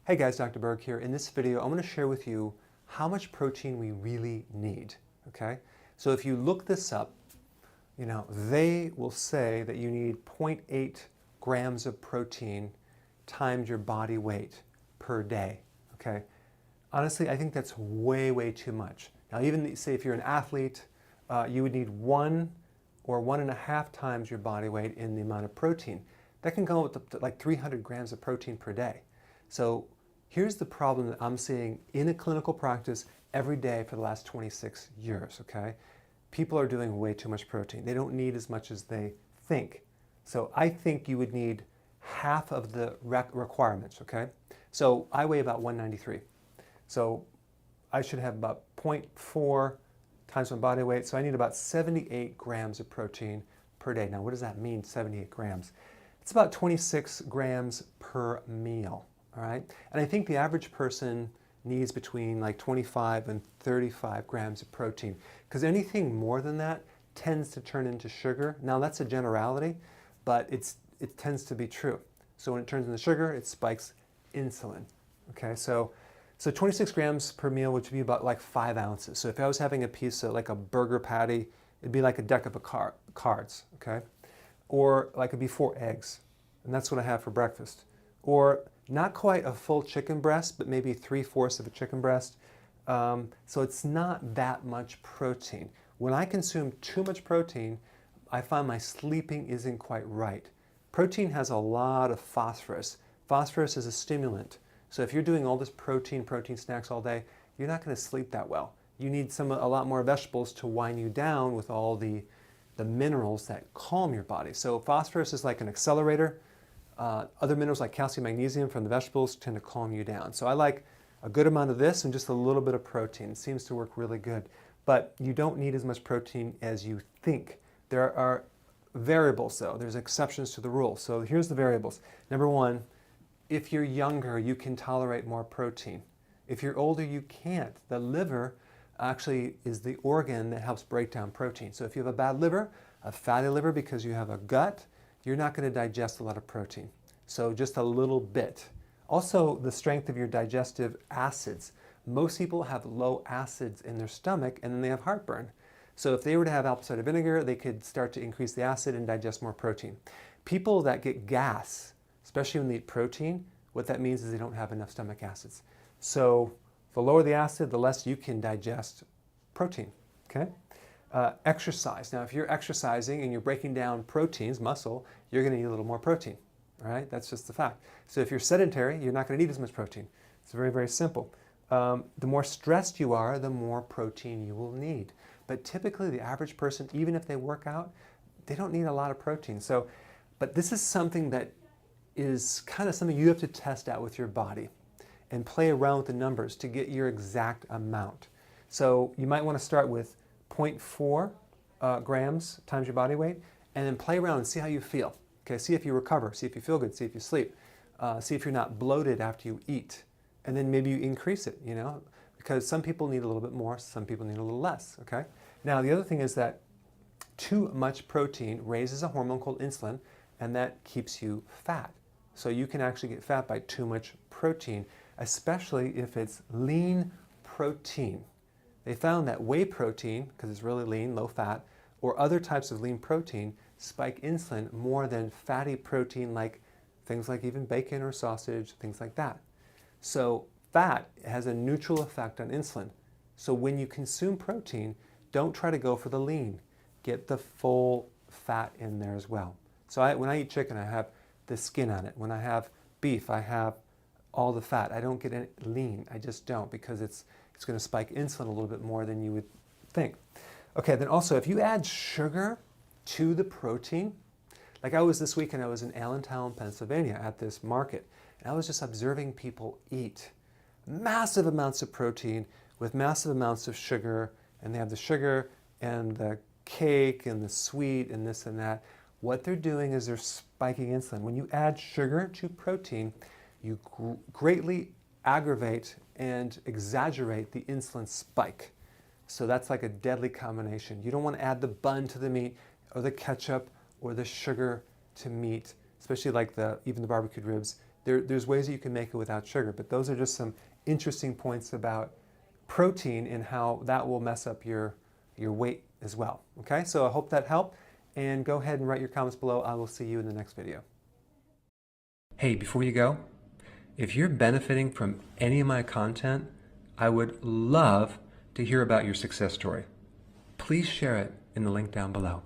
Hey guys, Dr. Berg here. In this video, I'm going to share with you how much protein we really need, okay? So if you look this up, they will say that you need 0.8 grams of protein times your body weight per day, okay? Honestly, I think that's way, way too much. Now, even say if you're an athlete, you would need 1 or 1.5 times your body weight in the amount of protein. That can go up to like 300 grams of protein per day. So here's the problem that I'm seeing in a clinical practice every day for the last 26 years, okay? People are doing way too much protein. They don't need as much as they think. So I think you would need half of the requirements, okay? So I weigh about 193. So I should have about 0.4 times my body weight. So I need about 78 grams of protein per day. Now, what does that mean, 78 grams? It's about 26 grams per meal, all right? And I think the average person needs between like 25 and 35 grams of protein, because anything more than that tends to turn into sugar. Now, that's a generality, but it tends to be true. So when it turns into sugar, it spikes insulin, okay? So 26 grams per meal, which would be about like 5 ounces. So if I was having a piece of like a burger patty, it'd be like a deck of cards, okay? Or like it'd be 4 eggs, and that's what I have for breakfast. Or not quite a full chicken breast, but maybe 3/4 of a chicken breast. So it's not that much protein. When I consume too much protein, I find my sleeping isn't quite right. Protein has a lot of phosphorus. Phosphorus is a stimulant. So if you're doing all this protein snacks all day, you're not going to sleep that well. You need a lot more vegetables to wind you down with all the minerals that calm your body. So phosphorus is like an accelerator. Other minerals like calcium, magnesium from the vegetables tend to calm you down. So I like a good amount of this and just a little bit of protein. It seems to work really good. But you don't need as much protein as you think. There are variables though. There's exceptions to the rule. So here's the variables. Number one, if you're younger, you can tolerate more protein. If you're older, you can't. The liver actually is the organ that helps break down protein. So if you have a bad liver, a fatty liver because you have a gut, you're not going to digest a lot of protein. So just a little bit. Also, the strength of your digestive acids. Most people have low acids in their stomach and then they have heartburn. So if they were to have apple cider vinegar, they could start to increase the acid and digest more protein. People that get gas, especially when they eat protein, what that means is they don't have enough stomach acids. So the lower the acid, the less you can digest protein, okay? Exercise. Now, if you're exercising and you're breaking down proteins, muscle, you're going to need a little more protein, all right? That's just the fact. So if you're sedentary, you're not going to need as much protein. It's very, very simple. The more stressed you are, the more protein you will need. But typically, the average person, even if they work out, they don't need a lot of protein. So, but this is something that is kind of something you have to test out with your body and play around with the numbers to get your exact amount. So you might want to start with 0.4 grams times your body weight, and then play around and see how you feel. Okay, see if you recover, see if you feel good, see if you sleep, see if you're not bloated after you eat, and then maybe you increase it, because some people need a little bit more, some people need a little less, okay? Now, the other thing is that too much protein raises a hormone called insulin, and that keeps you fat. So you can actually get fat by too much protein, especially if it's lean protein. They found that whey protein, because it's really lean, low fat, or other types of lean protein spike insulin more than fatty protein like things like even bacon or sausage, things like that. So fat has a neutral effect on insulin. So when you consume protein, don't try to go for the lean. Get the full fat in there as well. So when I eat chicken, I have the skin on it. When I have beef, I have all the fat. I don't get it lean. I just don't, because it's going to spike insulin a little bit more than you would think. Okay, then also if you add sugar to the protein, like this weekend I was in Allentown, Pennsylvania at this market, and I was just observing people eat massive amounts of protein with massive amounts of sugar, and they have the sugar and the cake and the sweet and this and that. What they're doing is they're spiking insulin. When you add sugar to protein, you greatly aggravate and exaggerate the insulin spike. So that's like a deadly combination. You don't want to add the bun to the meat or the ketchup or the sugar to meat, especially like even the barbecued ribs. There's ways that you can make it without sugar, but those are just some interesting points about protein and how that will mess up your weight as well. Okay, so I hope that helped, and go ahead and write your comments below. I will see you in the next video. Hey, before you go, if you're benefiting from any of my content, I would love to hear about your success story. Please share it in the link down below.